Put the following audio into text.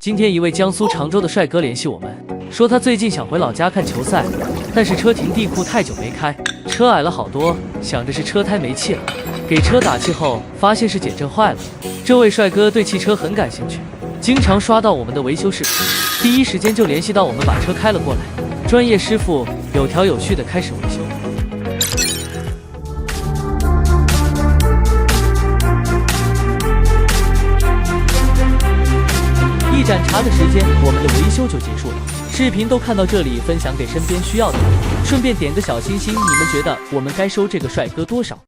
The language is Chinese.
今天一位江苏常州的帅哥联系我们，说他最近想回老家看球赛，但是车停地库太久没开，车矮了好多，想着是车胎没气了，给车打气后发现是减震坏了。这位帅哥对汽车很感兴趣，经常刷到我们的维修视频，第一时间就联系到我们，把车开了过来，专业师傅有条有序的开始维修。一盏茶的时间，我们的维修就结束了。视频都看到这里，分享给身边需要的人，顺便点个小心心。你们觉得我们该收这个帅哥多少？